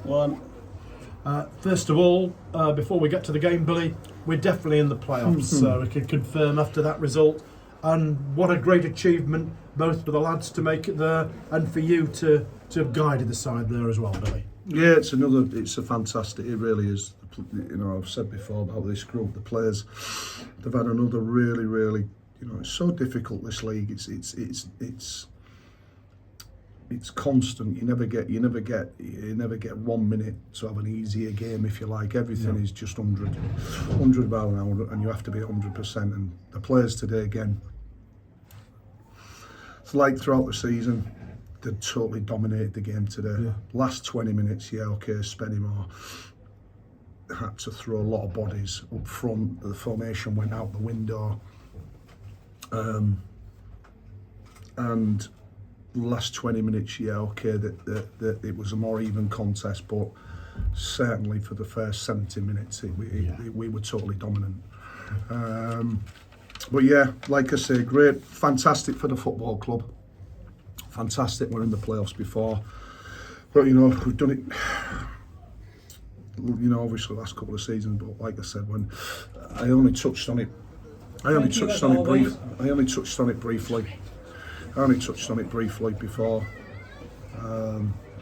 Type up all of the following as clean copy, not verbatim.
One. First of all, before we get to the game, Billy, we're definitely in the playoffs, so we can confirm after that result. And what a great achievement, both for the lads to make it there and for you to have guided the side there as well, Billy. Yeah, it's a fantastic, it really is. You know, I've said before about this group, the players, they've had another really, you know, it's so difficult, this league. It's constant. You never get 1 minute to have an easier game, if you like. Everything is just 100 mile an hour, and you have to be 100%. And the players today, again, it's like throughout the season, they totally dominated the game today. Yeah. Last 20 minutes, Spennymoor had to throw a lot of bodies up front. The formation went out the window, and last 20 minutes, that it was a more even contest, but certainly for the first 70 minutes, we were totally dominant. But yeah, like I say, great, fantastic for the football club. Fantastic, we're in the playoffs before. But, you know, we've done it, you know, obviously the last couple of seasons, but like I said, when I only touched on it before.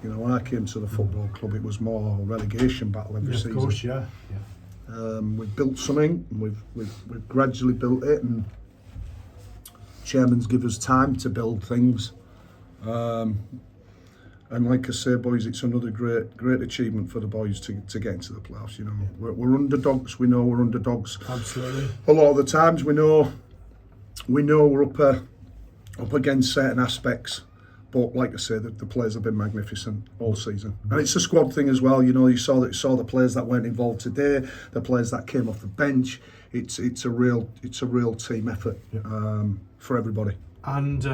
You know, when I came to the football club, it was more a relegation battle every season. Of course, yeah. We've built something, and we've gradually built it, and chairman's give us time to build things. And like I say, boys, it's another great achievement for the boys to get into the playoffs. You know, we're underdogs. We know we're underdogs. Absolutely. A lot of the times, we know we're up against certain aspects, but like I say, the players have been magnificent all season, and it's a squad thing as well. You know, you saw the players that weren't involved today, the players that came off the bench. It's a real team effort for everybody. And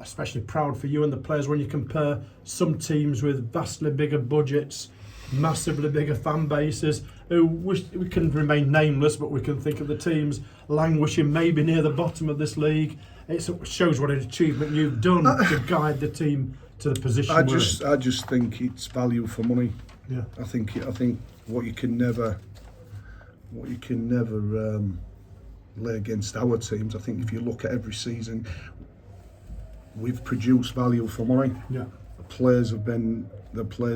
especially proud for you and the players when you compare some teams with vastly bigger budgets, massively bigger fan bases, who we can remain nameless, but we can think of the teams languishing maybe near the bottom of this league. It shows what an achievement you've done to guide the team to the position I just think it's value for money. Yeah. I think what you can never lay against our teams. I think if you look at every season, we've produced value for money. Yeah. The players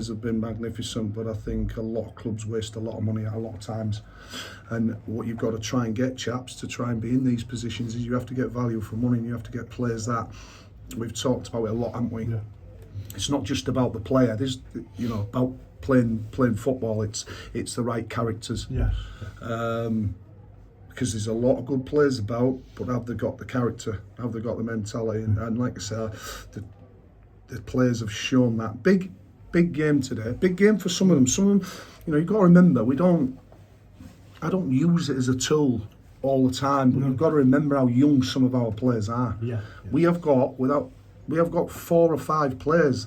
have been magnificent, but I think a lot of clubs waste a lot of money a lot of times. And what you've got to try and get, chaps, to try and be in these positions is you have to get value for money, and you have to get players that we've talked about it a lot, haven't we? Yeah. It's not just about the player. There's, you know, about playing football. It's the right characters. Yeah. Because there's a lot of good players about, but have they got the character? Have they got the mentality? And like I said, the players have shown that. Big game today. Big game for some of them. Some of them, you know, you've got to remember, I don't use it as a tool all the time, but you've got to remember how young some of our players are. Yeah. We have got 4 or 5 players,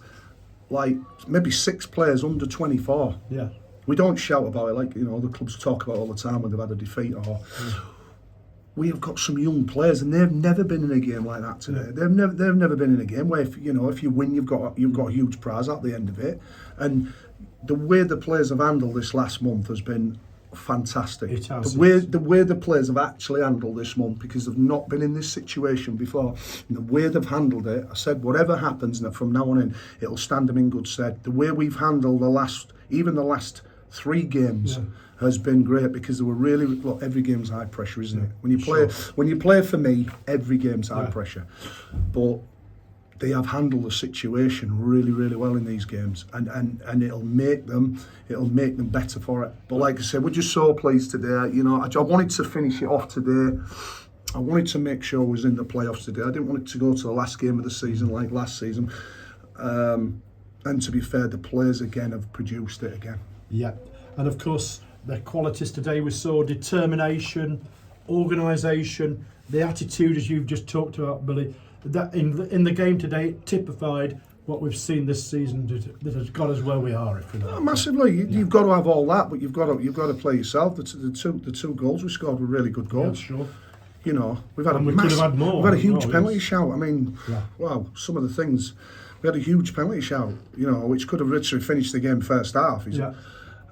like maybe 6 players under 24. Yeah. We don't shout about it like, you know, the clubs talk about all the time when they've had a defeat. We have got some young players, and they've never been in a game like that today. Yeah. They've never been in a game where, if you win, you've got a huge prize at the end of it. And the way the players have handled this last month has been fantastic. It has. The way the players have actually handled this month, because they've not been in this situation before, and the way they've handled it, I said whatever happens from now on in, it'll stand them in good stead. The way we've handled the last 3 games has been great, because they were really, look, every game's high pressure, isn't it? When you play for me, every game's high pressure. But they have handled the situation really well in these games, and it'll make them better for it. But like I said, we're just so pleased today. You know, I wanted to finish it off today. I wanted to make sure I was in the playoffs today. I didn't want it to go to the last game of the season like last season. And to be fair, the players again have produced it again. Yeah, and of course the qualities today we saw: determination, organisation, the attitude, as you've just talked about, Billy. That in the game today, it typified what we've seen this season that has got us where we are. If you know. Massively, you've got to have all that, but you've got to play yourself. The two goals we scored were really good goals. Yeah, sure. You know, we've had could have had more. We've had a huge penalty shout. I mean, wow, some of the things We had a huge penalty shout, which could have literally finished the game first half. Yeah.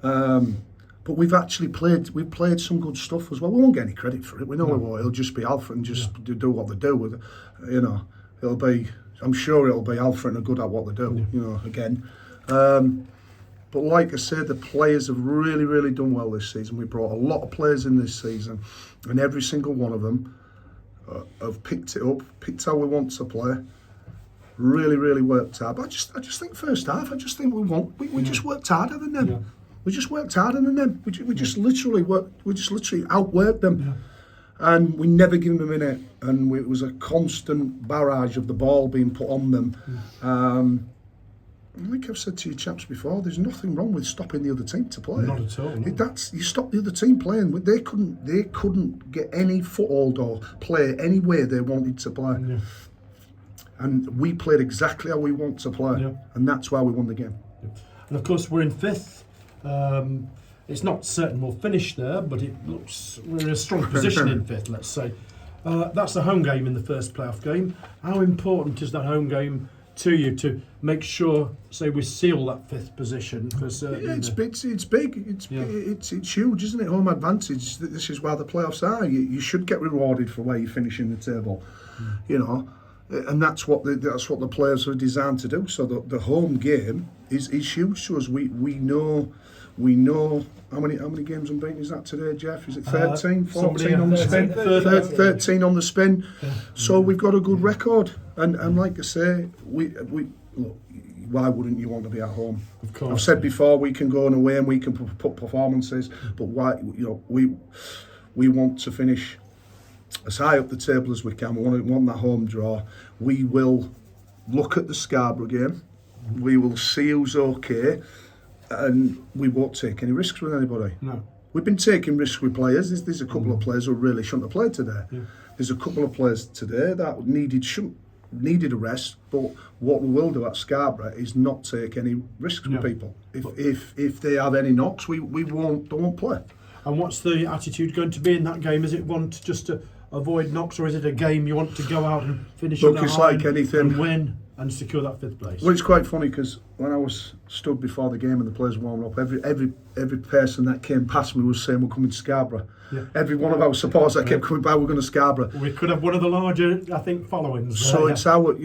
But we've played some good stuff as well. We won't get any credit for it. We know it'll just be Alfred and just do what they do with it. I'm sure it'll be Alfred and are good at what they do, again. But like I said, the players have really, really done well this season. We brought a lot of players in this season, and every single one of them have picked it up, picked how we want to play. Really, really worked hard. But I just think first half, we just worked harder than them. Yeah. We just worked harder than them. We just literally outworked them. Yeah. And we never gave them a minute. And it was a constant barrage of the ball being put on them. Like I've said to you chaps before, there's nothing wrong with stopping the other team to play. Not at all. No. You stop the other team playing. They couldn't get any foothold or play any way they wanted to play. Yeah. And we played exactly how we want to play, and that's why we won the game. Yeah. And of course, we're in fifth. It's not certain we'll finish there, but it looks we're in a strong position in fifth, let's say. That's a home game in the first playoff game. How important is that home game to you to make sure, say, we seal that fifth position? Because it's big. It's huge, isn't it? Home advantage. This is why the playoffs are. You should get rewarded for where you finish in the table, And that's what the players are designed to do. So the home game is huge to us. We know how many games unbeaten is that today, Jeff? Is it 13, 14 on the spin? 13 on the spin. Yeah. So we've got a good record, and like I say, we look. Why wouldn't you want to be at home? Of course. I've said before, we can go away and we can put performances, but why? We want to finish as high up the table as we can. We want that home draw. We will look at the Scarborough game. We will see who's okay, and we won't take any risks with anybody. No. We've been taking risks with players. There's a couple of players who really shouldn't have played today. Yeah. There's a couple of players today that needed a rest, but what we will do at Scarborough is not take any risks with people. If they have any knocks, we won't play. And what's the attitude going to be in that game? Is it one just to avoid knocks, or is it a game you want to go out and finish on it's like anything, and win and secure that fifth place? Well, it's quite funny because when I was stood before the game and the players warming up, every person that came past me was saying we're coming to Scarborough. Yeah. Every one of our supporters that kept coming by, we're going to Scarborough. We could have one of the larger, I think, followings. So it's our,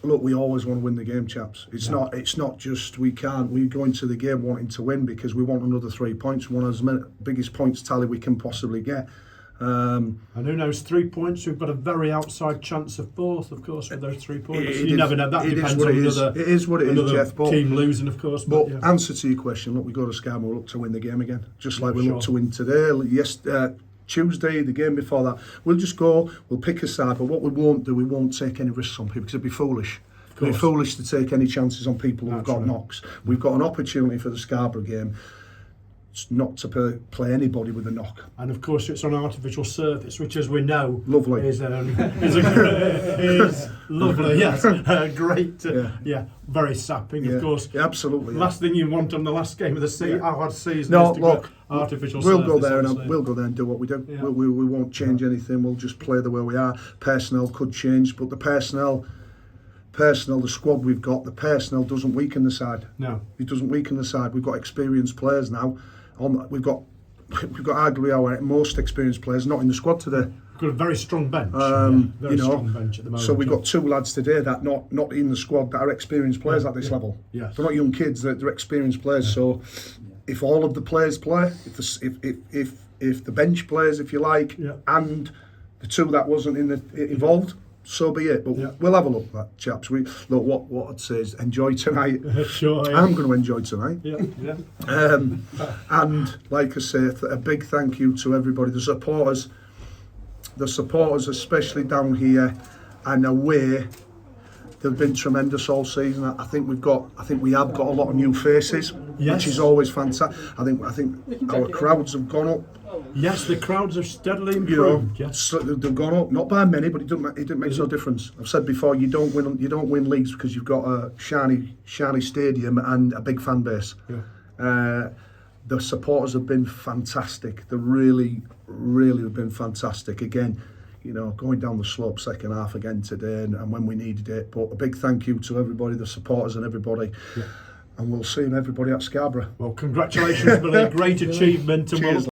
look, we always want to win the game, chaps. It's not just we go into the game wanting to win because we want another 3 points. We want as many biggest points tally we can possibly get. And who knows, 3 points, we've got a very outside chance of fourth, of course, with those 3 points. You never know, that depends on another. It is what it is, Jeff. But team losing, of course. But answer to your question, look, we go to Scarborough, look to win the game again, just like we look to win today. Yes, Tuesday, the game before that, we'll just go, we'll pick a side, but what we won't do, we won't take any risks on people because it'd be foolish. It'd be foolish to take any chances on people who've got knocks. We've got an opportunity for the Scarborough game not to play anybody with a knock. And of course it's on an artificial surface, which as we know lovely. is lovely, yes. Great, very sapping, of course. Yeah, absolutely. Last thing you want on the last game of the hard season is to look, artificial we'll surface. Go there and we'll go there and do what we do. Yeah. We won't change anything, we'll just play the way we are. Personnel could change, but the personnel, the squad we've got, the personnel doesn't weaken the side. No. It doesn't weaken the side. We've got experienced players now. We've got arguably our most experienced players not in the squad today. We've got a very strong bench. Strong bench at the moment. So we've got 2 lads today that not in the squad that are experienced players at this level. Yes. They're not young kids. They're experienced players. Yeah. So if all of the players play, if the bench players, if you like, and the 2 that wasn't involved. So be it, but we'll have a look at that, chaps. What I'd say is enjoy tonight. Sure, I'm going to enjoy tonight. And like I say, a big thank you to everybody, the supporters, especially down here and away. They've been tremendous all season. I think we have got a lot of new faces, which is always fantastic. I think our crowds have gone up. Yes, the crowds have steadily improved. They've gone up, not by many, but it didn't make no difference. I've said before, you don't win leagues because you've got a shiny stadium and a big fan base. Yeah. The supporters have been fantastic. They really, really have been fantastic. Again, you know, going down the slope second half again today, and when we needed it. But a big thank you to everybody, the supporters and everybody. Yeah. And we'll see everybody at Scarborough. Well, congratulations, Billy. Great achievement, and we'll Cheers.